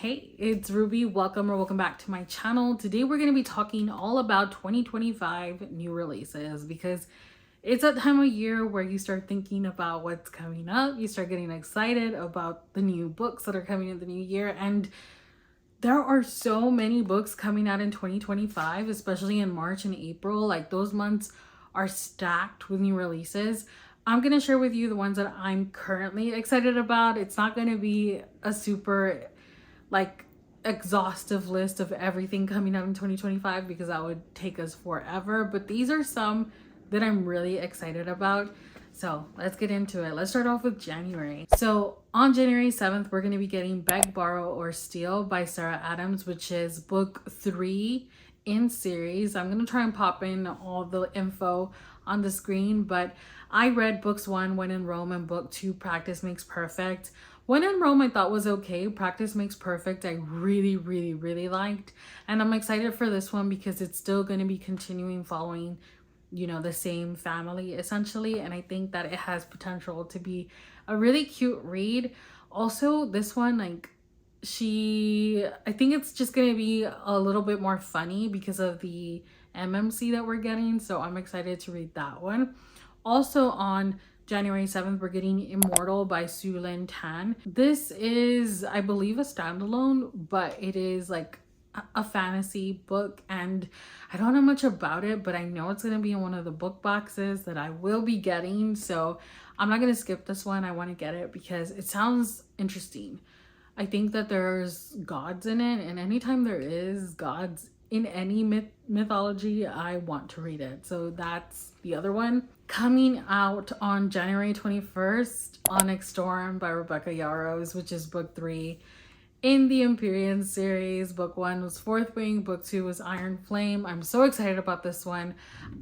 Hey, it's Ruby. Welcome back to my channel. Today we're going to be talking all about 2025 new releases because it's that time of year where you start thinking about what's coming up. You start getting excited about the new books that are coming in the new year, and there are so many books coming out in 2025, especially in March and April. Like, those months are stacked with new releases. I'm going to share with you the ones that I'm currently excited about. It's not going to be a super exhaustive list of everything coming out in 2025 because that would take us forever, but these are some that I'm really excited about. So let's get into it. Let's start off with January. So on January 7th, we're going to be getting Beg, Borrow, or Steal by Sarah Adams, which is book 3 in series. I'm going to try and pop in all the info on the screen, but I read books 1, When in Rome, and book 2, Practice Makes Perfect. When in Rome, I thought was okay. Practice Makes Perfect, I really liked. And I'm excited for this one because it's still going to be continuing following, the same family essentially. And I think that it has potential to be a really cute read. Also, this one, I think it's just going to be a little bit more funny because of the MMC that we're getting. So I'm excited to read that one. Also on January 7th, we're getting Immortal by Su Lin Tan. This is, I believe, a standalone, but it is like a fantasy book, and I don't know much about it, but I know it's going to be in one of the book boxes that I will be getting. So I'm not going to skip this one. I want to get it because it sounds interesting. I think that there's gods in it, and anytime there is gods in any mythology, I want to read it. So that's the other one. Coming out on January 21st, Onyx Storm by Rebecca Yarros, which is book 3 in the Empyrean series. Book 1 was Fourth Wing, book 2 was Iron Flame. I'm so excited about this one.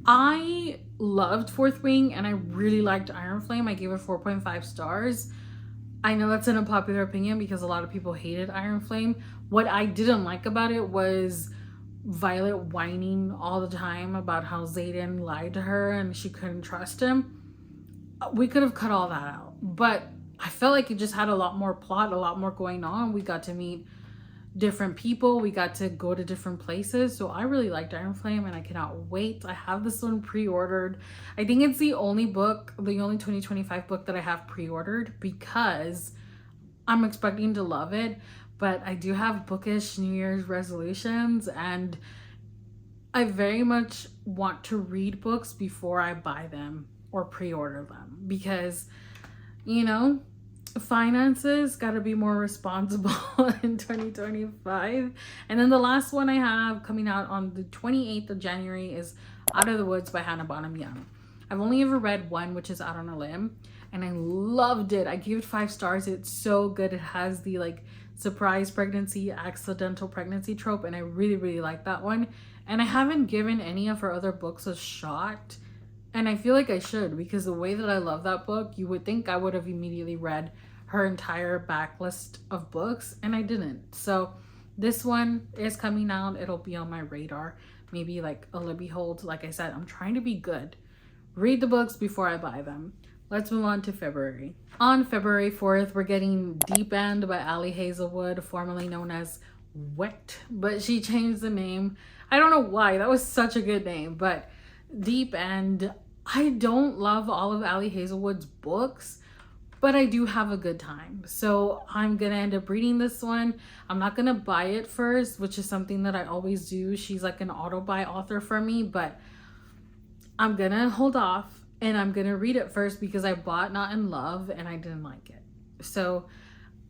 I loved Fourth Wing and I really liked Iron Flame. I gave it 4.5 stars. I know that's an unpopular opinion because a lot of people hated Iron Flame. What I didn't like about it was Violet whining all the time about how Xaden lied to her and she couldn't trust him. We could have cut all that out, but I felt like it just had a lot more plot, a lot more going on. We got to meet different people, we got to go to different places. So I really liked Iron Flame and I cannot wait. I have this one pre-ordered. I think it's the only 2025 book that I have pre-ordered because I'm expecting to love it. But I do have bookish New Year's resolutions, and I very much want to read books before I buy them or pre-order them because, finances got to be more responsible in 2025. And then the last one I have coming out on the 28th of January is Out of the Woods by Hannah Bonham Young. I've only ever read one, which is Out on a Limb, and I loved it. I gave it 5 stars. It's so good. It has the surprise pregnancy, accidental pregnancy trope, and I really like that one. And I haven't given any of her other books a shot, and I feel like I should because the way that I love that book, you would think I would have immediately read her entire backlist of books, and I didn't. So this one is coming out. It'll be on my radar, maybe like a Libby hold. Like I said, I'm trying to be good. Read the books before I buy them. Let's move on to February. On February 4th, we're getting Deep End by Ali Hazelwood, formerly known as Wet, but she changed the name. I don't know why. That was such a good name, but Deep End. I don't love all of Ali Hazelwood's books, but I do have a good time. So I'm going to end up reading this one. I'm not going to buy it first, which is something that I always do. She's like an auto-buy author for me, but I'm going to hold off. And I'm going to read it first because I bought Not in Love and I didn't like it. So,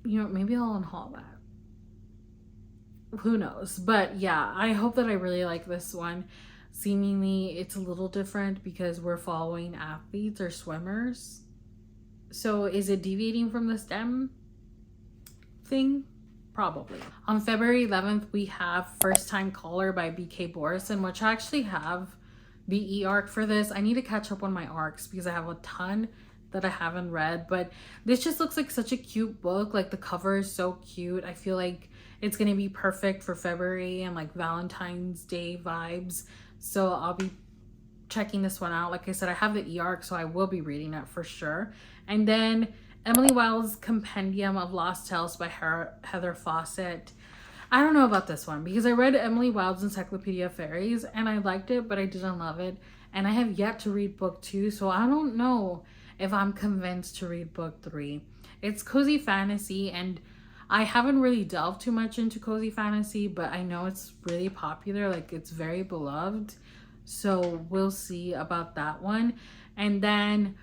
maybe I'll unhaul that. Who knows? But yeah, I hope that I really like this one. Seemingly, it's a little different because we're following athletes or swimmers. So is it deviating from the STEM thing? Probably. On February 11th, we have First Time Caller by B.K. Borison, which I actually have the e-arc for this. I need to catch up on my arcs because I have a ton that I haven't read, but this just looks like such a cute book. Like, the cover is so cute. I feel like it's going to be perfect for February and Valentine's Day vibes. So I'll be checking this one out. Like I said, I have the e-arc, so I will be reading it for sure. And then Emily Wilde's Compendium of Lost Tales by Heather Fawcett. I don't know about this one because I read Emily Wilde's Encyclopedia of Fairies and I liked it, but I didn't love it. And I have yet to read book 2, so I don't know if I'm convinced to read book 3. It's cozy fantasy, and I haven't really delved too much into cozy fantasy, but I know it's really popular, like it's very beloved. So we'll see about that one. And then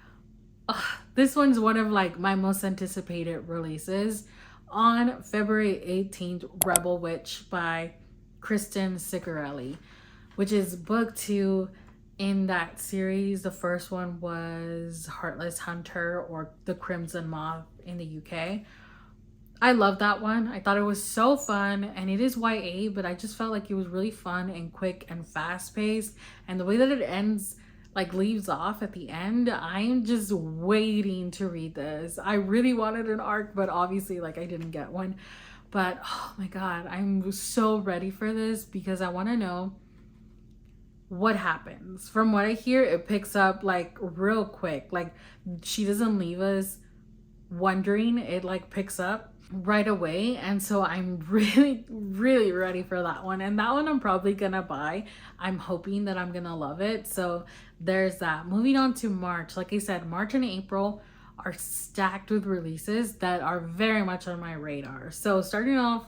this one's one of like my most anticipated releases. On February 18th, Rebel Witch by Kristen Ciccarelli, which is book 2 in that series. The first one was Heartless Hunter, or The Crimson Moth in the UK. I love that one. I thought it was so fun, and it is YA, but I just felt like it was really fun and quick and fast paced. And the way that it ends, like leaves off at the end, I'm just waiting to read this. I really wanted an arc, but obviously like I didn't get one. But oh my god, I'm so ready for this because I want to know what happens. From what I hear, it picks up like real quick. Like she doesn't leave us wondering. It like picks up right away, and so I'm really ready for that one. And that one I'm probably gonna buy. I'm hoping that I'm gonna love it. So there's that. Moving on to March, like I said, March and April are stacked with releases that are very much on my radar. So starting off,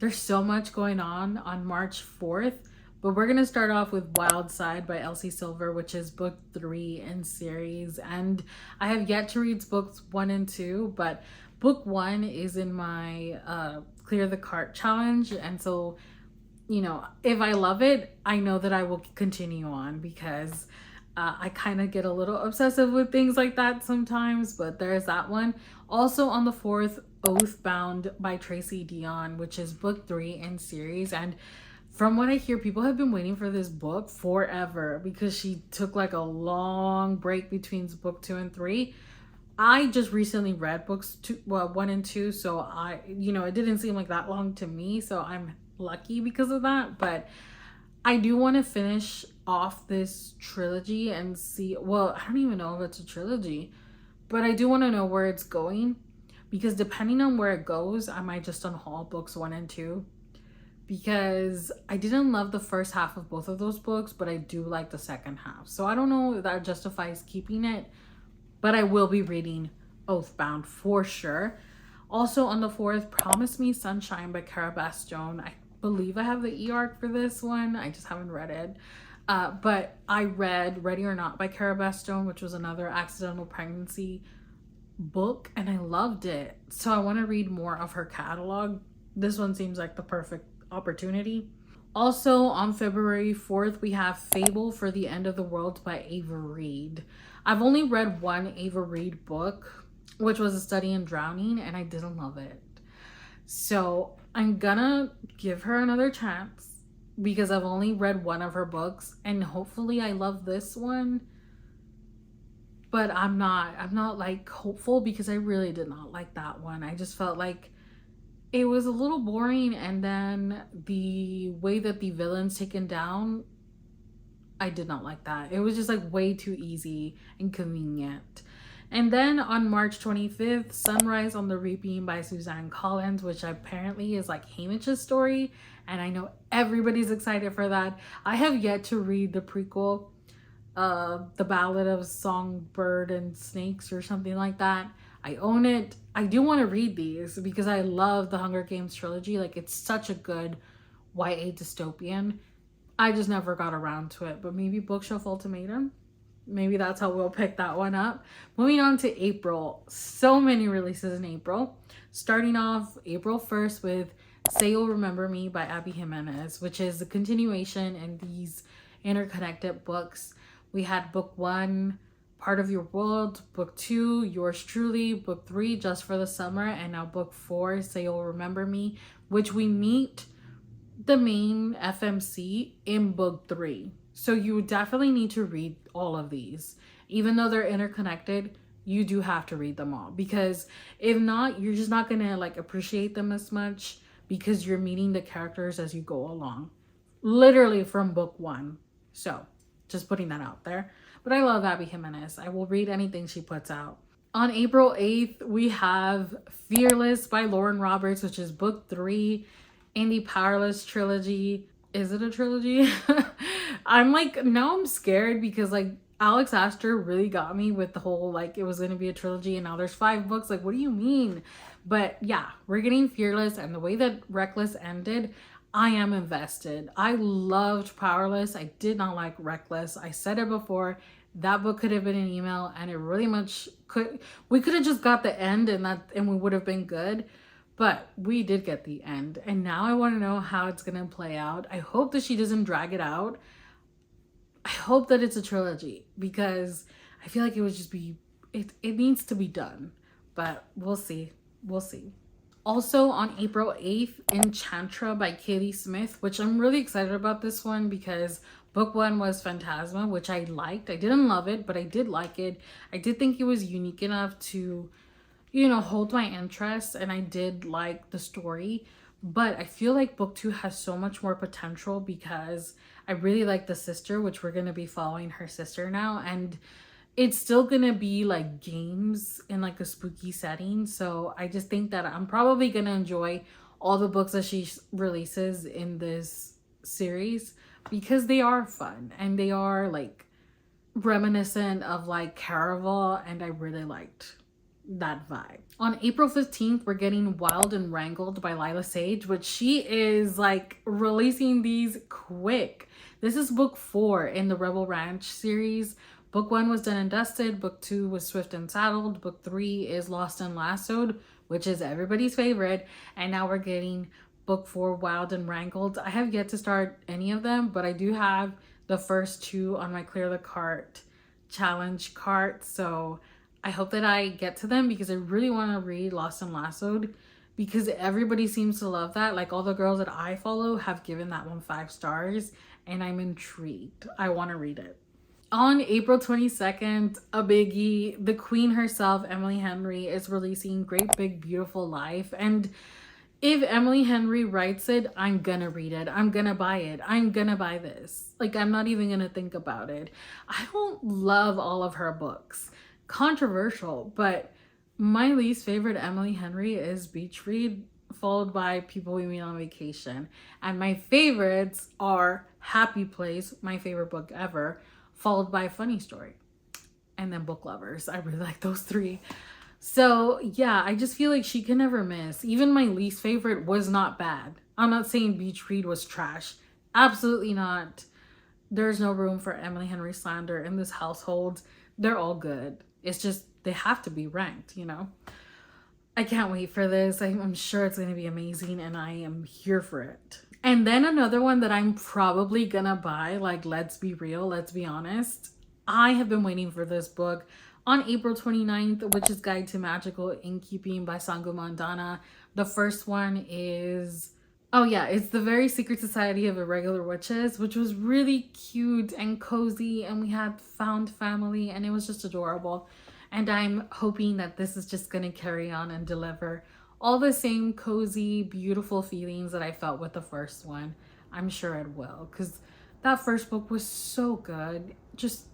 there's so much going on March 4th, but we're gonna start off with Wildside by Elsie Silver, which is book 3 in series, and I have yet to read books 1 and 2, but book 1 is in my clear the cart challenge, and so you know, if I love it, I know that I will continue on because I kind of get a little obsessive with things like that sometimes. But there's that one. Also on the 4th, Oathbound by Tracy Dion, which is book 3 in series, and from what I hear, people have been waiting for this book forever because she took like a long break between book 2 and 3. I just recently read books 1 and 2, so it didn't seem like that long to me, so I'm lucky because of that. But I do want to finish off this trilogy and see, well, I don't even know if it's a trilogy, but I do want to know where it's going, because depending on where it goes, I might just unhaul books 1 and 2, because I didn't love the first half of both of those books, but I do like the second half. So I don't know if that justifies keeping it, but I will be reading Oathbound for sure. Also on the 4th, Promise Me Sunshine by Cara Bastione. I believe I have the e-arc for this one. I just haven't read it. But I read Ready or Not by Cara Bastione, which was another accidental pregnancy book, and I loved it. So I want to read more of her catalog. This one seems like the perfect opportunity. Also on February 4th, we have Fable for the End of the World by Ava Reed. I've only read one Ava Reed book, which was A Study in Drowning, and I didn't love it. So I'm gonna give her another chance because I've only read one of her books, and hopefully I love this one. But I'm not like hopeful because I really did not like that one. I just felt like it was a little boring, and then the way that the villain's taken down, I did not like that. It was just like way too easy and convenient. And then on March 25th, Sunrise on the Reaping by Suzanne Collins, which apparently is like Hamish's story, and I know everybody's excited for that. I have yet to read the prequel, The Ballad of Songbird and Snakes or something like that. I own it. I do want to read these because I love the Hunger Games trilogy. Like, it's such a good YA dystopian. I just never got around to it, but maybe Bookshelf Ultimatum. Maybe that's how we'll pick that one up. Moving on to April. So many releases in April. Starting off April 1st with Say You'll Remember Me by Abby Jimenez, which is a continuation in these interconnected books. We had book 1, Part of Your World, book 2, Yours Truly, book 3, Just for the Summer, and now book 4, Say You'll Remember Me, which we meet the main FMC in book 3. So you definitely need to read all of these. Even though they're interconnected, you do have to read them all, because if not, you're just not gonna like appreciate them as much because you're meeting the characters as you go along, literally from book 1. So just putting that out there. But I love Abby Jimenez. I will read anything she puts out. On April 8th, we have Fearless by Lauren Roberts, which is book 3 in the Powerless trilogy. Is it a trilogy? I'm like, now I'm scared because like Alex Astor really got me with the whole like it was going to be a trilogy and now there's 5 books. Like, what do you mean? But yeah, we're getting Fearless, and the way that Reckless ended, I am invested. I loved Powerless. I did not like Reckless. I said it before. That book could have been an email, and it really much could. We could have just got the end, and we would have been good. But we did get the end, and now I want to know how it's gonna play out. I hope that she doesn't drag it out. I hope that it's a trilogy, because I feel like it would just be it needs to be done. But we'll see. We'll see. Also on April 8th, Enchantra by Katie Smith, which I'm really excited about this one because book 1 was Phantasma, which I liked. I didn't love it, but I did like it. I did think it was unique enough to, you know, hold my interest, and I did like the story. But I feel like book 2 has so much more potential because I really like the sister, which we're going to be following her sister now. And it's still gonna be like games in like a spooky setting. So I just think that I'm probably gonna enjoy all the books that she releases in this series because they are fun and they are like reminiscent of like Caraval, and I really liked that vibe. On April 15th, we're getting Wild and Wrangled by Lila Sage, which she is like releasing these quick. This is book 4 in the Rebel Ranch series. Book 1 was Done and Dusted. Book 2 was Swift and Saddled. Book 3 is Lost and Lassoed, which is everybody's favorite. And now we're getting book 4, Wild and Wrangled. I have yet to start any of them, but I do have the first 2 on my Clear the Cart challenge cart. So I hope that I get to them because I really want to read Lost and Lassoed because everybody seems to love that. Like all the girls that I follow have given that one 5 stars, and I'm intrigued. I want to read it. On April 22nd, a biggie, the queen herself, Emily Henry, is releasing Great Big Beautiful Life. And if Emily Henry writes it, I'm gonna read it. I'm gonna buy it. I'm gonna buy this. Like, I'm not even gonna think about it. I don't love all of her books. Controversial, but my least favorite Emily Henry is Beach Read, followed by People We Meet on Vacation. And my favorites are Happy Place, my favorite book ever, followed by Funny Story, and then Book Lovers. I really like those 3. So yeah, I just feel like she can never miss. Even my least favorite was not bad. I'm not saying Beach Read was trash. Absolutely not. There's no room for Emily Henry slander in this household. They're all good. It's just they have to be ranked, you know? I can't wait for this. I'm sure it's going to be amazing, and I am here for it. And then another one that I'm probably gonna buy, like, let's be real, let's be honest. I have been waiting for this book. On April 29th, which is Guide to Magical Innkeeping by Sonia Mandana. The first one is, oh yeah, it's The Very Secret Society of Irregular Witches, which was really cute and cozy, and we had found family, and it was just adorable. And I'm hoping that this is just gonna carry on and deliver all the same cozy, beautiful feelings that I felt with the first one. I'm sure it will, because that first book was so good. Just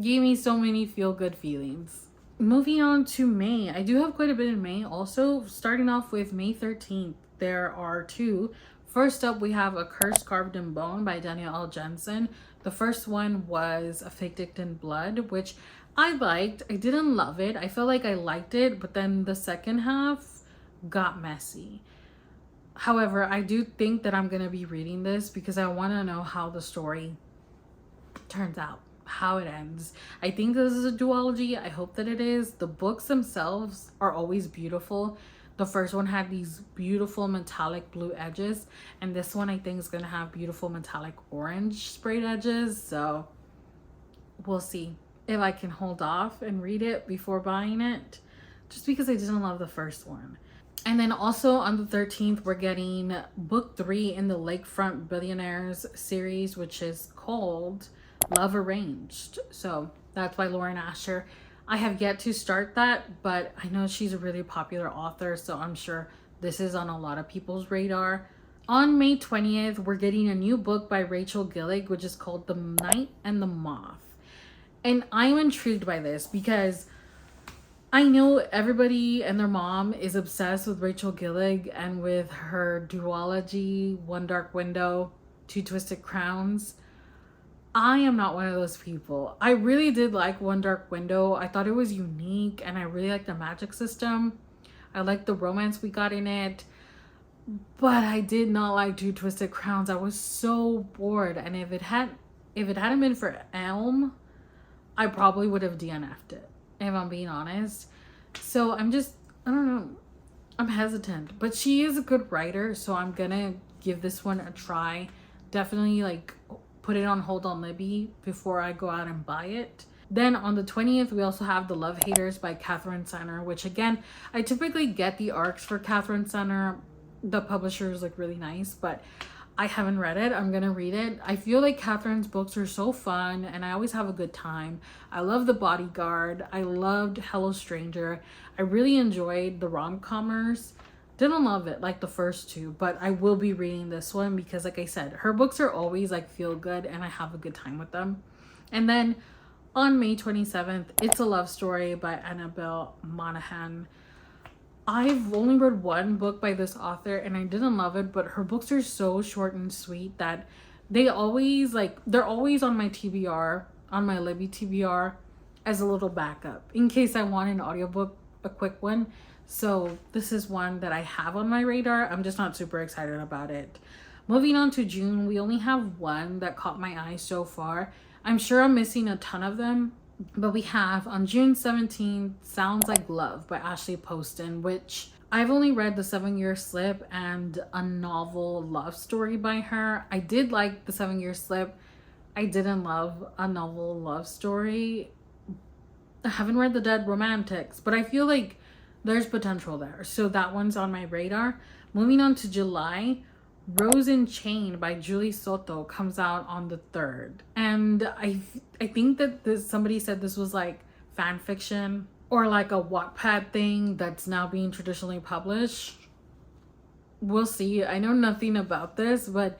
gave me so many feel-good feelings. Moving on to May. I do have quite a bit in May. Also, starting off with May 13th, there are 2. First up, we have A Curse Carved in Bone by Danielle Al Jensen. The first one was A Fake Dick in Blood, which I liked. I didn't love it. I felt like I liked it, but then the second half got messy. However, I do think that I'm gonna be reading this because I want to know how the story turns out, how it ends. I think this is a duology. I hope that it is. The books themselves are always beautiful. The first one had these beautiful metallic blue edges, and this one I think is gonna have beautiful metallic orange sprayed edges. So we'll see if I can hold off and read it before buying it, just because I didn't love the first one. And then also on the 13th, we're getting book 3 in the Lakefront Billionaires series, which is called Love Arranged. So that's by Lauren Asher. I have yet to start that, but I know she's a really popular author, so I'm sure this is on a lot of people's radar. On May 20th, we're getting a new book by Rachel Gillick, which is called The Night and the Moth. And I'm intrigued by this because I know everybody and their mom is obsessed with Rachel Gillick and with her duology, One Dark Window, Two Twisted Crowns. I am not one of those people. I really did like One Dark Window. I thought it was unique and I really liked the magic system. I liked the romance we got in it. But I did not like Two Twisted Crowns. I was so bored. And if it hadn't been for Elm, I probably would have DNF'd it, if I'm being honest. So I don't know. I'm hesitant. But she is a good writer, so I'm gonna give this one a try. Definitely like put it on hold on Libby before I go out and buy it. Then on the 20th, we also have The Love Haters by Katherine Center, which again, I typically get the arcs for Katherine Center. The publisher is like really nice, but I haven't read it. I'm gonna read it. I feel like Katherine's books are so fun and I always have a good time. I love The Bodyguard. I loved Hello Stranger. I really enjoyed the rom-comers. Didn't love it like the first two, but I will be reading this one because like I said, her books are always like feel good and I have a good time with them. And then on May 27th, It's a Love Story by Annabelle Manahan. I've only read one book by this author and I didn't love it, but her books are so short and sweet that they're always on my TBR, on my Libby TBR as a little backup in case I want an audiobook, a quick one. So this is one that I have on my radar. I'm just not super excited about it. Moving on to June, we only have one that caught my eye so far. I'm sure I'm missing a ton of them, but we have on June 17th, Sounds Like Love by Ashley Poston, which I've only read The 7-Year Slip and a novel love story by her. I did like The 7-Year Slip. I didn't love a novel love story. I haven't read The Dead Romantics, but I feel like there's potential there. So that one's on my radar. Moving on to July, Rose in Chain by Julie Soto comes out on the 3rd. And I think that somebody said this was like fan fiction or like a Wattpad thing that's now being traditionally published. We'll see. I know nothing about this, but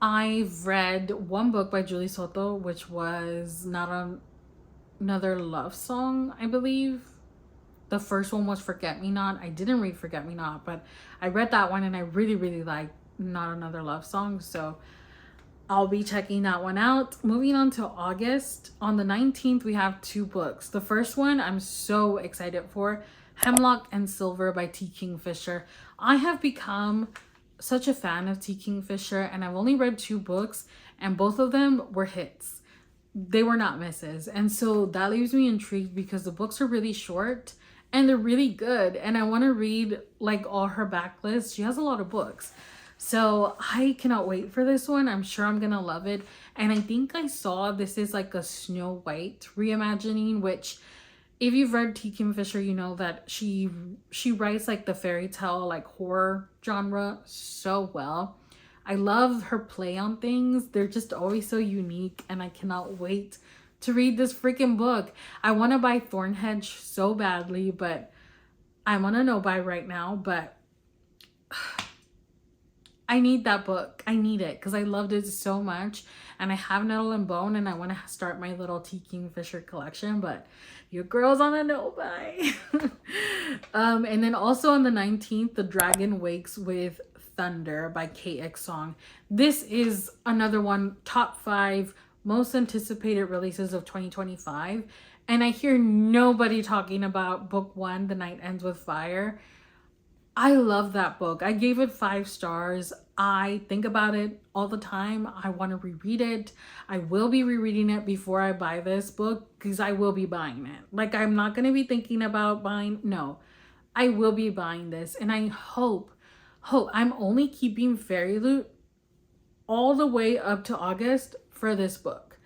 I've read one book by Julie Soto, which was Another Love Song, I believe. The first one was Forget Me Not. I didn't read Forget Me Not, but I read that one and I really, really liked Not Another Love Song. So I'll be checking that one out. Moving on to August. On the 19th, we have two books. The first one I'm so excited for, Hemlock and Silver by T. Kingfisher. I have become such a fan of T. Kingfisher and I've only read two books and both of them were hits. They were not misses. And so that leaves me intrigued because the books are really short and they're really good. And I want to read like all her backlist. She has a lot of books. So I cannot wait for this one. I'm sure I'm going to love it. And I think I saw this is like a Snow White reimagining, which if you've read T. Kingfisher, you know that she writes like the fairy tale, like horror genre so well. I love her play on things. They're just always so unique and I cannot wait to read this freaking book. I want to buy Thorn Hedge so badly, but I'm on a no buy right now, but I need that book. I need it because I loved it so much and I have Nettle and Bone and I want to start my little T. Kingfisher collection, but your girl's on a no buy. And then also on the 19th, The Dragon Wakes with Thunder by KX Song. This is another one, top 5 most anticipated releases of 2025. And I hear nobody talking about book 1, The Night Ends with Fire. I love that book. I gave it 5 stars. I think about it all the time. I want to reread it. I will be rereading it before I buy this book because I will be buying it. Like I'm not going to be thinking about buying. No, I will be buying this. And I hope I'm only keeping Fairy Loot all the way up to August for this book.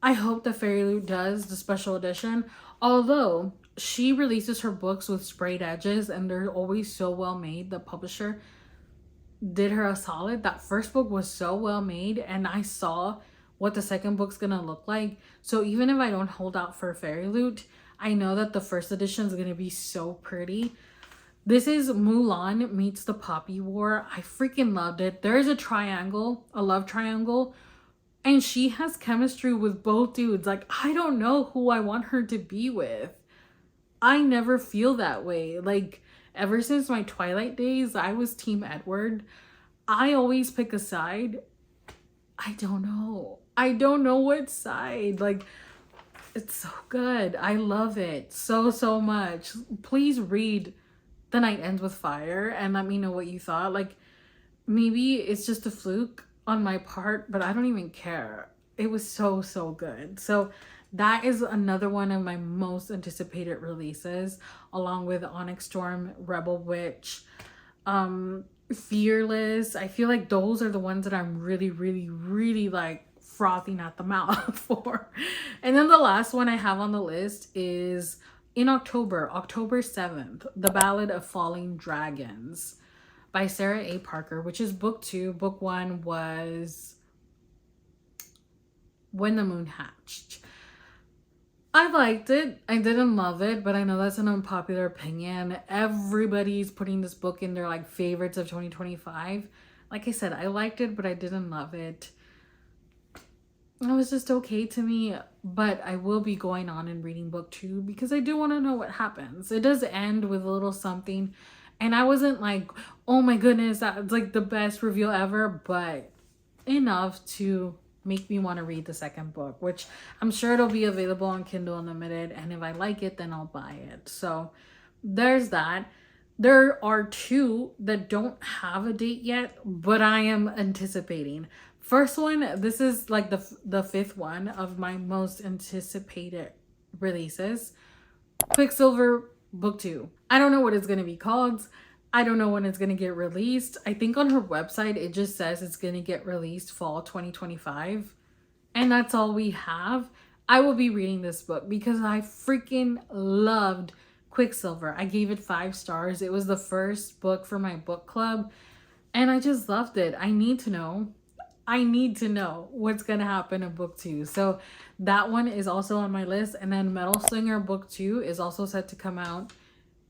I hope the Fairy Loot does the special edition, although she releases her books with sprayed edges and they're always so well made. The publisher did her a solid. That first book was so well made and I saw what the second book's gonna look like. So even if I don't hold out for Fairy Loot, I know that the first edition is gonna be so pretty. This is Mulan meets the Poppy War. I freaking loved it. There's a triangle, a love triangle, and she has chemistry with both dudes. Like, I don't know who I want her to be with. I never feel that way. Like, ever since my Twilight days, I was Team Edward. I always pick a side. I don't know. I don't know what side. Like, it's so good. I love it so, so much. Please read The Night Ends with Fire and let me know what you thought. Like, maybe it's just a fluke on my part, but I don't even care. It was so, so good. So that is another one of my most anticipated releases, along with Onyx Storm, Rebel Witch, Fearless. I feel like those are the ones that I'm really, really, really like frothing at the mouth for. And then the last one I have on the list is in October 7th, The Ballad of Falling Dragons by Sarah A. Parker, which is book 2. Book 1 was When the Moon Hatched. I liked it. I didn't love it, but I know that's an unpopular opinion. Everybody's putting this book in their like favorites of 2025. Like I said, I liked it, but I didn't love it. It was just okay to me, but I will be going on and reading book 2 because I do want to know what happens. It does end with a little something, and I wasn't like, oh my goodness, that's like the best reveal ever, but enough to make me want to read the second book, which I'm sure it'll be available on Kindle Unlimited, and if I like it, then I'll buy it. So there's that. There are 2 that don't have a date yet, but I am anticipating. First one, this is like the 5th one of my most anticipated releases. Quicksilver Book 2. I don't know what it's going to be called. I don't know when it's going to get released. I think on her website, it just says it's going to get released fall 2025. And that's all we have. I will be reading this book because I freaking loved Quicksilver. I gave it 5 stars. It was the first book for my book club. And I just loved it. I need to know what's going to happen in book 2. So that one is also on my list. And then Metal Slinger Book 2 is also set to come out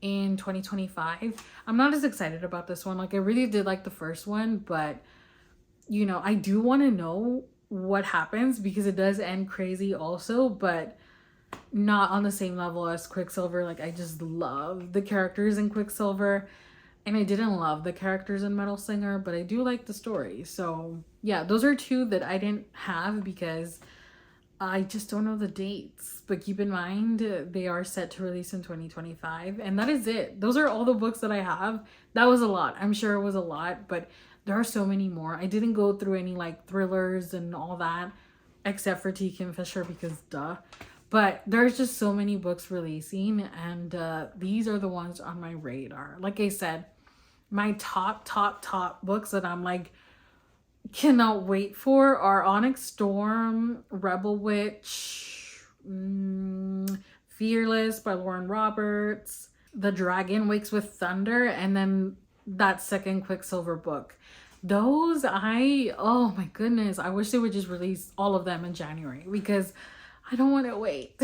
in 2025. I'm not as excited about this one. Like, I really did like the first one, but you know, I do want to know what happens because it does end crazy also, but not on the same level as Quicksilver. Like, I just love the characters in Quicksilver, and I didn't love the characters in Metal Slinger, but I do like the story. So yeah, those are 2 that I didn't have because I just don't know the dates, but keep in mind they are set to release in 2025, and that is it. Those are all the books that I have. That was a lot. I'm sure it was a lot, but there are so many more. I didn't go through any like thrillers and all that, except for T. Kim Fisher because duh. But there's just so many books releasing, and these are the ones on my radar. Like I said, my top books that I'm like cannot wait for are Onyx Storm, Rebel Witch, Fearless by Lauren Roberts, The Dragon Wakes with Thunder, and then that second Quicksilver book. Those oh my goodness, I wish they would just release all of them in January because I don't want to wait.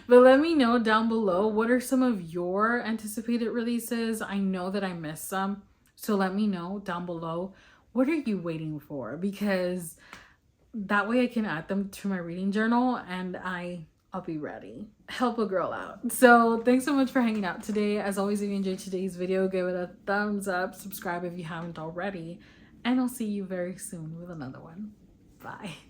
But let me know down below, what are some of your anticipated releases? I know that I missed some, so let me know down below. What are you waiting for? Because that way I can add them to my reading journal and I'll be ready. Help a girl out. So thanks so much for hanging out today. As always, if you enjoyed today's video, give it a thumbs up, subscribe if you haven't already, and I'll see you very soon with another one. Bye.